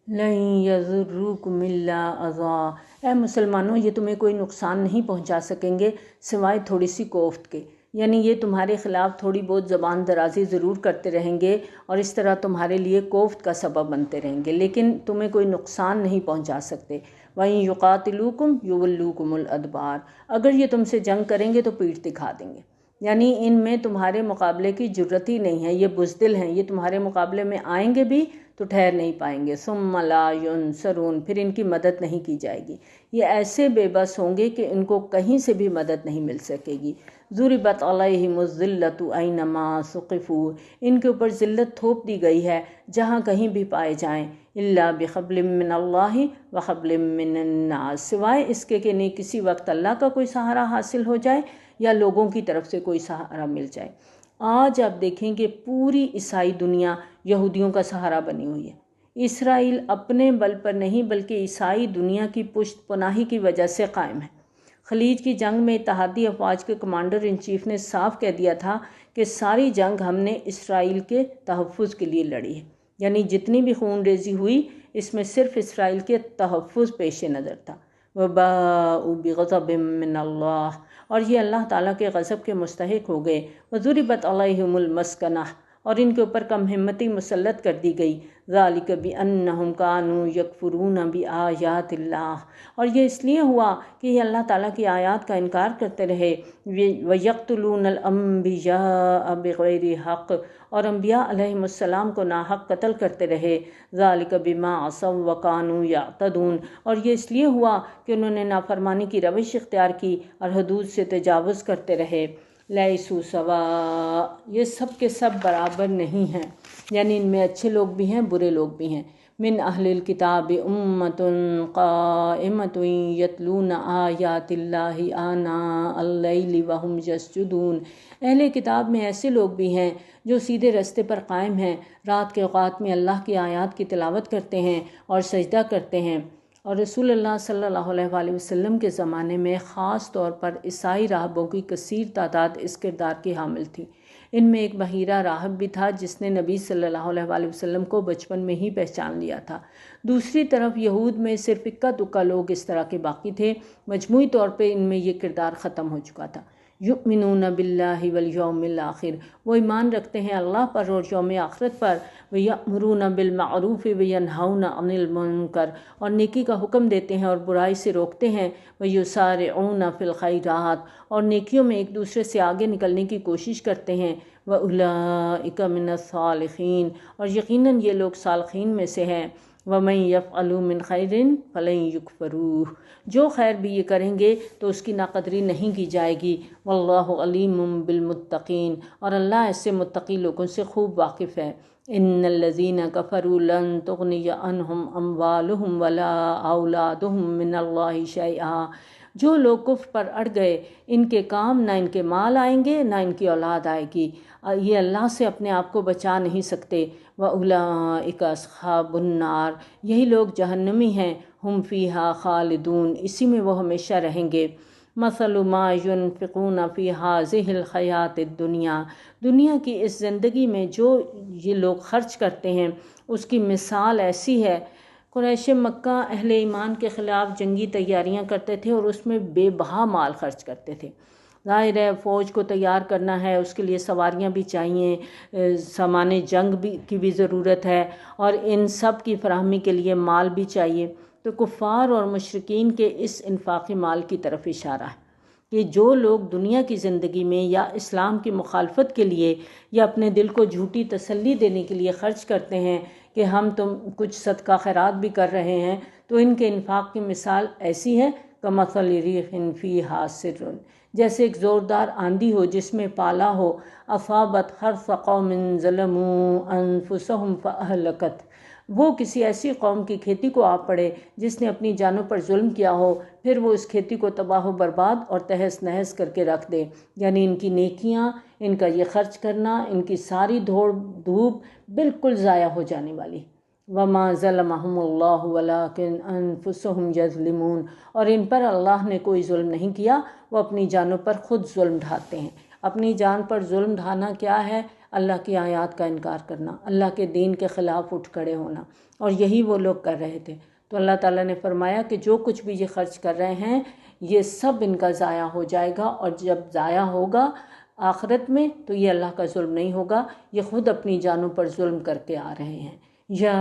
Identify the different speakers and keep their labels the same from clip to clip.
Speaker 1: لن یضروکم الا اذا، اے مسلمانوں یہ تمہیں کوئی نقصان نہیں پہنچا سکیں گے سوائے تھوڑی سی کوفت کے، یعنی یہ تمہارے خلاف تھوڑی بہت زبان درازی ضرور کرتے رہیں گے اور اس طرح تمہارے لیے کوفت کا سبب بنتے رہیں گے، لیکن تمہیں کوئی نقصان نہیں پہنچا سکتے۔ وَإِن يُقَاتِلُوكُمْ يُوَلُّوكُمُ الْأَدْبَارَ، اگر یہ تم سے جنگ کریں گے تو پیٹھ دکھا دیں گے، یعنی ان میں تمہارے مقابلے کی جرت ہی نہیں ہے، یہ بزدل ہیں، یہ تمہارے مقابلے میں آئیں گے بھی تو ٹھہر نہیں پائیں گے۔ ثُمَّ لَا يُنصَرُونَ، پھر ان کی مدد نہیں کی جائے گی، یہ ایسے بے بس ہوں گے کہ ان کو کہیں سے بھی مدد نہیں مل سکے گی۔ ضُرِبَتْ عَلَيْهِمُ الذِّلَّةُ أَيْنَمَا ثُقِفُوا، ان کے اوپر ذلت تھوپ دی گئی ہے جہاں کہیں بھی پائے جائیں، إِلَّا بِحَبْلٍ مِّنَ اللَّهِ وَحَبْلٍ مِّنَ النَّاسِ، سوائے اس کے کہ انہیں کسی وقت اللہ کا کوئی سہارا حاصل ہو جائے یا لوگوں کی طرف سے کوئی سہارا مل جائے۔ آج آپ دیکھیں کہ پوری عیسائی دنیا یہودیوں کا سہارا بنی ہوئی ہے۔ اسرائیل اپنے بل پر نہیں بلکہ عیسائی دنیا کی پشت پناہی کی وجہ سے قائم ہے۔ خلیج کی جنگ میں اتحادی افواج کے کمانڈر ان چیف نے صاف کہہ دیا تھا کہ ساری جنگ ہم نے اسرائیل کے تحفظ کے لیے لڑی ہے، یعنی جتنی بھی خون ریزی ہوئی اس میں صرف اسرائیل کے تحفظ پیش نظر تھا۔ وَبَاءُوا بِغَضَبٍ مِّنَ اللَّهِ، اور یہ اللہ تعالیٰ کے غضب کے مستحق ہو گئے۔ وَضُرِبَتْ عَلَيْهِمُ الْمَسْكَنَةُ، اور ان کے اوپر کم ہمتی مسلط کر دی گئی۔ ذَلِكَ بِأَنَّهُمْ كَانُوا يَكْفُرُونَ بِآيَاتِ اللَّهِ، اور یہ اس لیے ہوا کہ یہ اللہ تعالیٰ کی آیات کا انکار کرتے رہے۔ وَيَقْتُلُونَ الْأَنبِيَاءَ بِغَيْرِ حَقٍّ، اور انبیاء علیہم السلام کو ناحق قتل کرتے رہے۔ ذَلِكَ بِمَا عَصَوْا وَكَانُوا يَعْتَدُونَ، اور یہ اس لیے ہوا کہ انہوں نے نافرمانی کی روش اختیار کی اور حدود سے تجاوز کرتے رہے۔ لیسوا سواء، یہ سب کے سب برابر نہیں ہیں، یعنی ان میں اچھے لوگ بھی ہیں برے لوگ بھی ہیں۔ من اہل الکتاب امۃ قائمۃ یتلون آیات اللہ آناء اللیل وہم یسجدون، اہل کتاب میں ایسے لوگ بھی ہیں جو سیدھے راستے پر قائم ہیں، رات کے اوقات میں اللہ کی آیات کی تلاوت کرتے ہیں اور سجدہ کرتے ہیں۔ اور رسول اللہ صلی اللہ علیہ وآلہ وسلم کے زمانے میں خاص طور پر عیسائی راہبوں کی کثیر تعداد اس کردار کی حامل تھی۔ ان میں ایک بحیرہ راہب بھی تھا جس نے نبی صلی اللہ علیہ وآلہ وسلم کو بچپن میں ہی پہچان لیا تھا۔ دوسری طرف یہود میں صرف اکا دکا لوگ اس طرح کے باقی تھے، مجموعی طور پہ ان میں یہ کردار ختم ہو چکا تھا۔ یؤمنون باللہ والیوم الآخر، وہ ایمان رکھتے ہیں اللہ پر اور یوم آخرت پر۔ ویأمرون بالمعروف وینہون عن المنکر، اور نیکی کا حکم دیتے ہیں اور برائی سے روکتے ہیں۔ ویسارعون فی الخیرات، اور نیکیوں میں ایک دوسرے سے آگے نکلنے کی کوشش کرتے ہیں۔ وأولئک من الصالحین، اور یقیناً یہ لوگ صالحین میں سے ہیں۔ وَمَن يَفْعَلُ مِنْ خَيْرٍ فَلَن يُكْفَرُوهُ، جو خیر بھی یہ کریں گے تو اس کی ناقدری نہیں کی جائے گی۔ وَاللَّهُ عَلِيمٌ بِالْمُتَّقِينَ، اور اللہ ایسے متقی لوگوں سے خوب واقف ہے۔ إِنَّ الَّذِينَ كَفَرُوا لَن تُغْنِيَ عَنْهُمْ أَمْوَالُهُمْ وَلَا أَوْلَادُهُمْ مِنَ اللَّهِ شَيْئًا، جو لوگ کفر پر اڑ گئے ان کے کام نہ ان کے مال آئیں گے نہ ان کی اولاد آئے گی، یہ اللہ سے اپنے آپ کو بچا نہیں سکتے۔ وَأُولَئِكَ أَصْحَابُ النَّارِ، یہی لوگ جہنمی ہیں۔ ہم فیہا خالدون، اسی میں وہ ہمیشہ رہیں گے۔ مثل ما ينفقون فی هذه الحیاة الدنیا، دنیا کی اس زندگی میں جو یہ لوگ خرچ کرتے ہیں اس کی مثال ایسی ہے۔ قریش مکہ اہل ایمان کے خلاف جنگی تیاریاں کرتے تھے اور اس میں بے بہا مال خرچ کرتے تھے۔ ظاہر ہے فوج کو تیار کرنا ہے، اس کے لیے سواریاں بھی چاہیے، سامان جنگ بھی کی بھی ضرورت ہے، اور ان سب کی فراہمی کے لیے مال بھی چاہیے۔ تو کفار اور مشرکین کے اس انفاقی مال کی طرف اشارہ ہے کہ جو لوگ دنیا کی زندگی میں یا اسلام کی مخالفت کے لیے یا اپنے دل کو جھوٹی تسلی دینے کے لیے خرچ کرتے ہیں کہ ہم تم کچھ صدقہ خیرات بھی کر رہے ہیں، تو ان کے انفاق کی مثال ایسی ہے کمثل ریح فیہا سر، جیسے ایک زوردار آندھی ہو جس میں پالا ہو، اصابت حرث قوم ظلموا انفسهم فاہلکت، وہ کسی ایسی قوم کی کھیتی کو آ پڑے جس نے اپنی جانوں پر ظلم کیا ہو، پھر وہ اس کھیتی کو تباہ و برباد اور تہس نہس کر کے رکھ دے، یعنی ان کی نیکیاں، ان کا یہ خرچ کرنا، ان کی ساری دوڑ دھوپ بالکل ضائع ہو جانے والی۔ وَمَا ظَلَمَهُمُ اللَّهُ وَلَكِنْ أَنفُسُهُمْ يَظْلِمُونَ، اور ان پر اللہ نے کوئی ظلم نہیں کیا، وہ اپنی جانوں پر خود ظلم ڈھاتے ہیں۔ اپنی جان پر ظلم ڈھانا کیا ہے؟ اللہ کی آیات کا انکار کرنا، اللہ کے دین کے خلاف اٹھ کھڑے ہونا، اور یہی وہ لوگ کر رہے تھے۔ تو اللہ تعالیٰ نے فرمایا کہ جو کچھ بھی یہ خرچ کر رہے ہیں یہ سب ان کا ضائع ہو جائے گا، اور جب ضائع ہوگا آخرت میں تو یہ اللہ کا ظلم نہیں ہوگا، یہ خود اپنی جانوں پر ظلم کر کے آ رہے ہیں۔ یا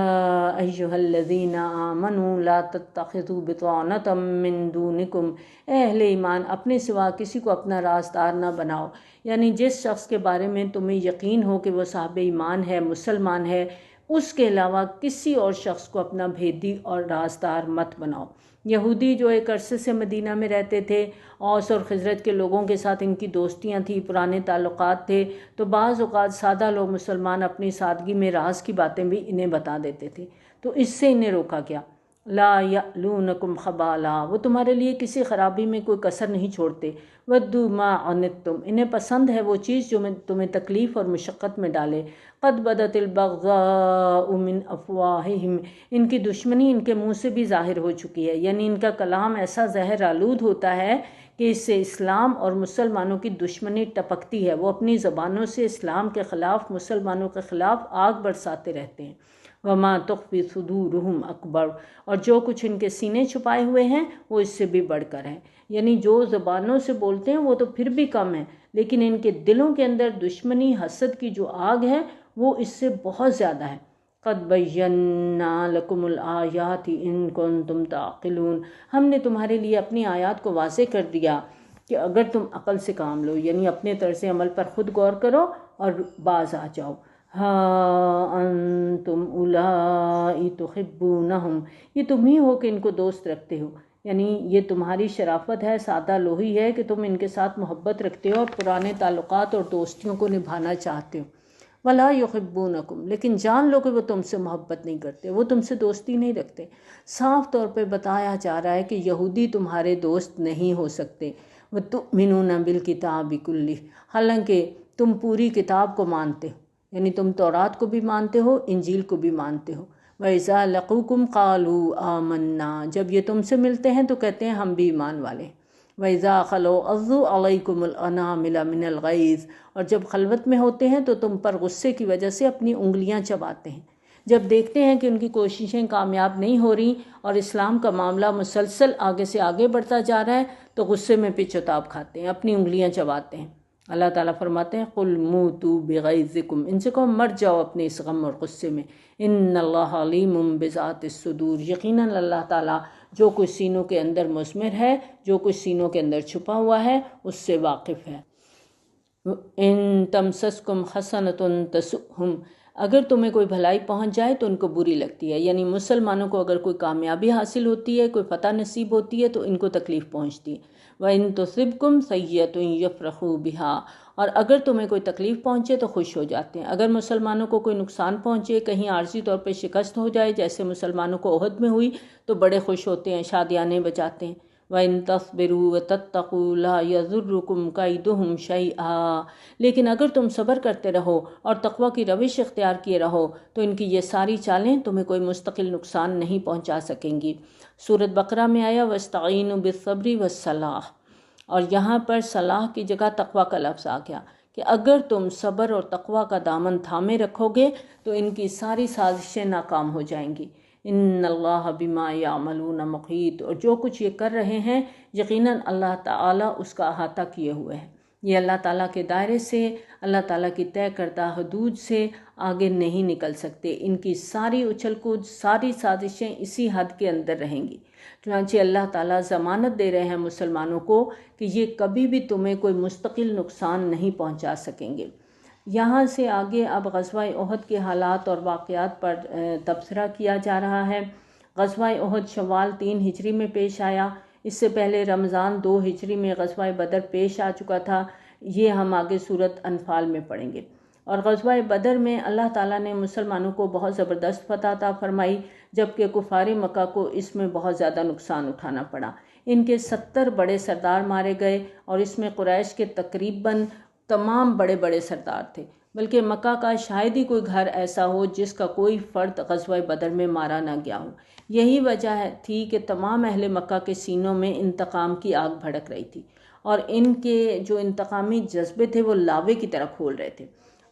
Speaker 1: ایھا الذین آمنوا لا تتخذوا بطانۃ من دونکم، اے اہل ایمان اپنے سوا کسی کو اپنا رازدار نہ بناؤ، یعنی جس شخص کے بارے میں تمہیں یقین ہو کہ وہ صاحب ایمان ہے، مسلمان ہے، اس کے علاوہ کسی اور شخص کو اپنا بھیدی اور رازدار مت بناؤ۔ یہودی جو ایک عرصے سے مدینہ میں رہتے تھے، اوس اور خزرج کے لوگوں کے ساتھ ان کی دوستیاں تھیں، پرانے تعلقات تھے، تو بعض اوقات سادہ لوگ مسلمان اپنی سادگی میں راز کی باتیں بھی انہیں بتا دیتے تھے، تو اس سے انہیں روکا گیا۔ لا یألونکم خبالا، وہ تمہارے لیے کسی خرابی میں کوئی کسر نہیں چھوڑتے۔ ودوا ما عنتم، انہیں پسند ہے وہ چیز جو تمہیں تکلیف اور مشقت میں ڈالے۔ قد بدت البغضاء من افواہہم، ان کی دشمنی ان کے منہ سے بھی ظاہر ہو چکی ہے، یعنی ان کا کلام ایسا زہر آلود ہوتا ہے کہ اس سے اسلام اور مسلمانوں کی دشمنی ٹپکتی ہے۔ وہ اپنی زبانوں سے اسلام کے خلاف، مسلمانوں کے خلاف آگ برساتے رہتے ہیں۔ وما تخفی صدورہم اکبر، اور جو کچھ ان کے سینے چھپائے ہوئے ہیں وہ اس سے بھی بڑھ کر ہے، یعنی جو زبانوں سے بولتے ہیں وہ تو پھر بھی کم ہے، لیکن ان کے دلوں کے اندر دشمنی، حسد کی جو آگ ہے وہ اس سے بہت زیادہ ہے۔ قد بینا لکم الآیات ان کنتم تعقلون، ہم نے تمہارے لیے اپنی آیات کو واضح کر دیا کہ اگر تم عقل سے کام لو، یعنی اپنے طرز عمل پر خود غور کرو اور باز آ جاؤ۔ ہاں انتم اولائی تحبونہم، یہ تم ہی ہو کہ ان کو دوست رکھتے ہو، یعنی یہ تمہاری شرافت ہے، سادہ لوہی ہے کہ تم ان کے ساتھ محبت رکھتے ہو اور پرانے تعلقات اور دوستیوں کو نبھانا چاہتے ہو۔ ولا یحبونکم، لیکن جان لو کہ وہ تم سے محبت نہیں کرتے، وہ تم سے دوستی نہیں رکھتے۔ صاف طور پہ بتایا جا رہا ہے کہ یہودی تمہارے دوست نہیں ہو سکتے۔ وتؤمنون بالکتاب کلہ، حالانکہ تم پوری کتاب کو مانتے ہو، یعنی تم تورات کو بھی مانتے ہو، انجیل کو بھی مانتے ہو۔ وَإِذَا لَقُوكُمْ قَالُوا آمَنَّا، جب یہ تم سے ملتے ہیں تو کہتے ہیں ہم بھی ایمان والے ہیں۔ وَإِذَا خَلَوْا عَضُّوا عَلَيْكُمُ الْأَنَامِلَ مِنَ الْغَيْظِ، اور جب خلوت میں ہوتے ہیں تو تم پر غصے کی وجہ سے اپنی انگلیاں چباتے ہیں۔ جب دیکھتے ہیں کہ ان کی کوششیں کامیاب نہیں ہو رہی اور اسلام کا معاملہ مسلسل آگے سے آگے بڑھتا جا رہا ہے تو غصے میں پچ و تاب کھاتے ہیں، اپنی انگلیاں چباتے ہیں۔ اللہ تعالیٰ فرماتے ہیں قُلْ مُوتُوا بِغَيْظِكُمْ، ان سے کہو مر جاؤ اپنے اس غم اور غصے میں۔ ان اللہ علیم بذات الصدور، یقیناً اللہ تعالیٰ جو کچھ سینوں کے اندر مضمر ہے، جو کچھ سینوں کے اندر چھپا ہوا ہے اس سے واقف ہے۔ ان تمسسکم حسنۃ تسؤہم، اگر تمہیں کوئی بھلائی پہنچ جائے تو ان کو بری لگتی ہے، یعنی مسلمانوں کو اگر کوئی کامیابی حاصل ہوتی ہے، کوئی فتح نصیب ہوتی ہے تو ان کو تکلیف پہنچتی ہے۔ وَإِن تُصِبْكُمْ سَیِّئَةٌ يَفْرَحُوا بِهَا، اور اگر تمہیں کوئی تکلیف پہنچے تو خوش ہو جاتے ہیں۔ اگر مسلمانوں کو کوئی نقصان پہنچے، کہیں عارضی طور پہ شکست ہو جائے جیسے مسلمانوں کو احد میں ہوئی تو بڑے خوش ہوتے ہیں، شادیانے بجاتے ہیں۔ وَإِن تَصْبِرُوا وَتَتَّقُوا لَا يَضُرُّكُمْ كَيْدُهُمْ شَيْئًا، لیکن اگر تم صبر کرتے رہو اور تقویٰ کی روش اختیار کیے رہو تو ان کی یہ ساری چالیں تمہیں کوئی مستقل نقصان نہیں پہنچا سکیں گی۔ سورۃ بقرہ میں آیا وَاسْتَعِینُوا بِالصَّبْرِ وَالصَّلَاحِ، اور یہاں پر صلاح کی جگہ تقویٰ کا لفظ آ گیا کہ اگر تم صبر اور تقویٰ کا دامن تھامے رکھو گے تو ان کی ساری سازشیں ناکام ہو جائیں گی۔ ان اللہ بما یعملون محیط، اور جو کچھ یہ کر رہے ہیں یقیناً اللہ تعالیٰ اس کا احاطہ کیے ہوئے ہیں۔ یہ اللہ تعالیٰ کے دائرے سے، اللہ تعالیٰ کی طے کردہ حدود سے آگے نہیں نکل سکتے۔ ان کی ساری اچھل کود، ساری سازشیں اسی حد کے اندر رہیں گی۔ چنانچہ اللہ تعالیٰ ضمانت دے رہے ہیں مسلمانوں کو کہ یہ کبھی بھی تمہیں کوئی مستقل نقصان نہیں پہنچا سکیں گے۔ یہاں سے آگے اب غزوہ احد کے حالات اور واقعات پر تبصرہ کیا جا رہا ہے۔ غزوہ احد شوال 3 ہجری میں پیش آیا، اس سے پہلے رمضان 2 ہجری میں غزوہ بدر پیش آ چکا تھا، یہ ہم آگے سورۃ انفال میں پڑھیں گے۔ اور غزوہ بدر میں اللہ تعالیٰ نے مسلمانوں کو بہت زبردست فتح عطا فرمائی، جبکہ کفار مکہ کو اس میں بہت زیادہ نقصان اٹھانا پڑا۔ ان کے 70 بڑے سردار مارے گئے اور اس میں قریش کے تقریباً تمام بڑے بڑے سردار تھے، بلکہ مکہ کا شاید ہی کوئی گھر ایسا ہو جس کا کوئی فرد غزوہ بدر میں مارا نہ گیا ہو۔ یہی وجہ تھی کہ تمام اہل مکہ کے سینوں میں انتقام کی آگ بھڑک رہی تھی اور ان کے جو انتقامی جذبے تھے وہ لاوے کی طرح کھول رہے تھے۔